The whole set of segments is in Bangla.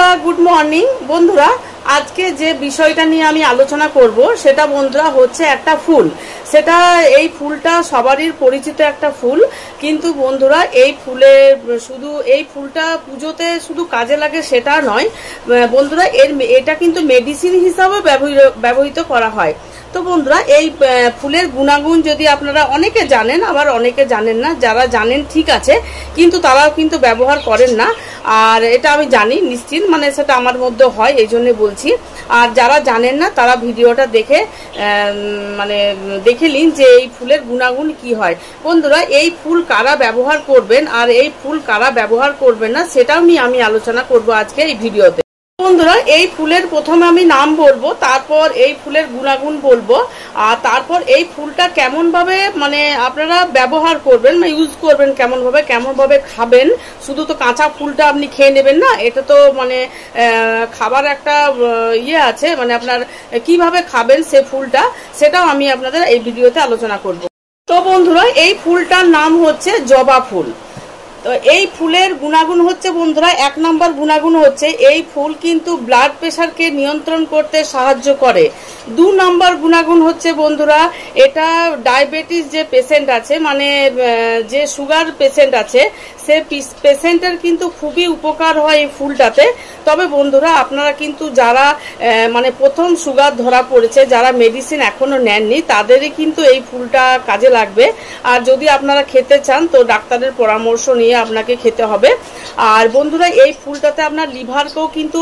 বন্ধুরা গুড মর্নিং। বন্ধুরা আজকে যে বিষয়টা নিয়ে আমি আলোচনা করব সেটা বন্ধুরা হচ্ছে একটা ফুল। সেটা এই ফুলটা সবারই পরিচিত একটা ফুল, কিন্তু বন্ধুরা এই ফুলটা পুজোতে শুধু কাজে লাগে সেটা নয় বন্ধুরা, এটা কিন্তু মেডিসিন হিসাবে ব্যবহৃত করা হয়। তো বন্ধুরা এই ফুলের গুণাগুণ যদি আপনারা অনেকে জানেন, আবার অনেকে জানেন না। যারা জানেন ঠিক আছে, কিন্তু তারাও কিন্তু ব্যবহার করেন না। আর এটা আমি জানি নিশ্চিত, মানে সেটা আমার মধ্যে হয়, এই জন্য বলছি। আর যারা জানেন না তারা ভিডিওটা দেখে নিন যে এই ফুলের গুণাগুণ কি হয়। বন্ধুরা এই ফুল কারা ব্যবহার করবেন আর এই ফুল কারা ব্যবহার করবেন না সেটাও নিয়ে আমি আলোচনা করব আজকে এই ভিডিওতে। বন্ধুরা এই ফুলের প্রথমে আমি নাম বলবো, তারপর এই ফুলের গুণাগুণ বলবো, আর তারপর এই ফুলটা কেমন ভাবে আপনারা ব্যবহার করবেন, ইউজ করবেন, কেমন ভাবে খাবেন। শুধু তো কাঁচা ফুলটা আপনি খেয়ে নেবেন না, এটা তো খাবার একটা আছে, আপনার কিভাবে খাবেন সে ফুলটা, সেটাও আমি আপনাদের এই ভিডিওতে আলোচনা করব। তো বন্ধুরা এই ফুলটার নাম হচ্ছে জবা ফুল। তো এই ফুলের গুণাগুণ হচ্ছে বন্ধুরা, 1 নম্বর গুণাগুণ হচ্ছে এই ফুল কিন্তু ব্লাড প্রেশারকে নিয়ন্ত্রণ করতে সাহায্য করে। 2 নম্বর গুণাগুণ হচ্ছে বন্ধুরা, এটা ডায়াবেটিস যে পেশেন্ট আছে, যে সুগার পেশেন্ট আছে, সে পেশেন্টের কিন্তু খুবই উপকার হয় এই ফুলটাতে। তবে বন্ধুরা আপনারা কিন্তু যারা প্রথম সুগার ধরা পড়েছে, যারা মেডিসিন এখনো নেননি, তাদেরই কিন্তু এই ফুলটা কাজে লাগবে। আর যদি আপনারা খেতে চান তো ডাক্তারের পরামর্শ নিয়ে আপনাকে খেতে হবে। আর বন্ধুরা এই ফুলটাতে আপনার লিভারকেও কিন্তু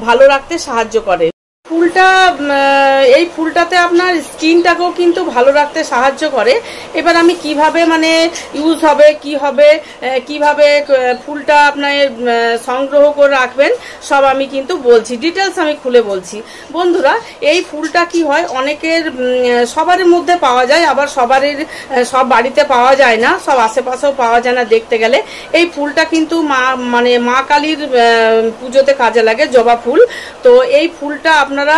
ভালো রাখতে সাহায্য করে। এই ফুলটাতে আপনার স্কিনটাকেও কিন্তু ভালো রাখতে সাহায্য করে। এবার আমি কিভাবে ইউজ হবে, কিভাবে ফুলটা আপনার সংগ্রহ করে রাখবেন সব আমি কিন্তু বলছি, ডিটেলস আমি খুলে বলছি। বন্ধুরা এই ফুলটা কি হয়, অনেকের সবার মধ্যে পাওয়া যায়, আবার সব বাড়িতে পাওয়া যায় না, সব আশেপাশেও পাওয়া যায় না দেখতে গেলে। এই ফুলটা কিন্তু মা কালীর পুজোতে কাজে লাগে, জবা ফুল। তো এই ফুলটা আপনারা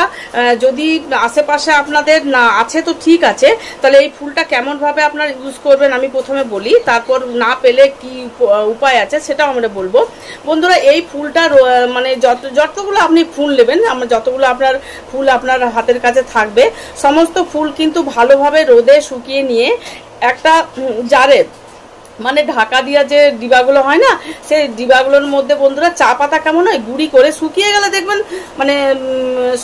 যদি আশেপাশে আপনাদের না আছে তো ঠিক আছে, তাহলে এই ফুলটা কেমন ভাবে আপনারা ইউজ করবেন আমি প্রথমে বলি, তারপর না পেলে কি উপায় আছে সেটাও আমরা বলবো। বন্ধুরা এই ফুলটা যতগুলো আপনি ফুল নেবেন, যতগুলো আপনার ফুল আপনার হাতের কাছে থাকবে, সমস্ত ফুল কিন্তু ভালোভাবে রোদে শুকিয়ে নিয়ে একটা জারে ঢাকা দিয়া যে ডিবাগুলো হয় না, সেই ডিবাগুলোর মধ্যে বন্ধুরা চা পাতা কেমন হয় গুঁড়ি করে, শুকিয়ে গেলে দেখবেন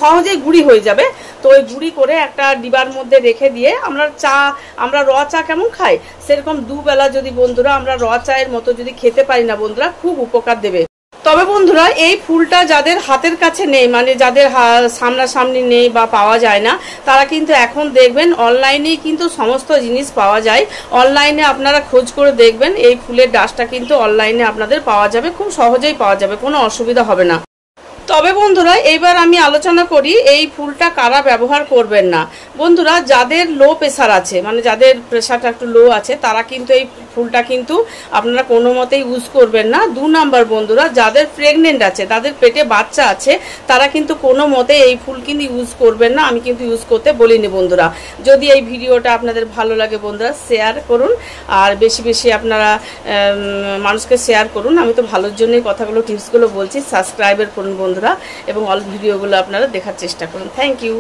সহজেই গুঁড়ি হয়ে যাবে। তো ওই গুঁড়ি করে একটা ডিবার মধ্যে রেখে দিয়ে আমরা র চা কেমন খাই, সেরকম 2 বেলা যদি বন্ধুরা আমরা র চায়ের মতো যদি খেতে পারি না বন্ধুরা, খুব উপকার দেবে। তবে বন্ধুরা এই ফুলটা যাদের হাতের কাছে নেই, যাদের সামনাসামনি নেই বা পাওয়া যায় না, তারা কিন্তু এখন দেখবেন অনলাইনেই কিন্তু সমস্ত জিনিস পাওয়া যায়। অনলাইনে আপনারা খোঁজ করে দেখবেন, এই ফুলের ডাসটা কিন্তু অনলাইনে আপনাদের পাওয়া যাবে, খুব সহজেই পাওয়া যাবে, কোনো অসুবিধা হবে না। তবে বন্ধুরা এইবার আমি আলোচনা করি এই ফুলটা কারা ব্যবহার করবেন না। বন্ধুরা যাদের লো প্রেশার আছে, যাদের প্রেশারটা একটু লো আছে, তারা কিন্তু এই ফুলটা কিন্তু আপনারা কোনো মতেই ইউজ করবেন না। 2 নম্বর বন্ধুরা যাদের প্রেগনেন্ট আছে, তাদের পেটে বাচ্চা আছে, তারা কিন্তু কোনো মতে এই ফুল কিন্তু ইউজ করবেন না। আমি কিন্তু ইউজ করতে বলিনি বন্ধুরা। যদি এই ভিডিওটা আপনাদের ভালো লাগে বন্ধুরা শেয়ার করুন, আর বেশি বেশি আপনারা মানুষকে শেয়ার করুন। আমি তো ভালোর জন্যই কথাগুলো টিপসগুলো বলছি। সাবস্ক্রাইবার করুন বন্ধুরা, এবং অল ভিডিওগুলো আপনারা দেখার চেষ্টা করুন। Thank you.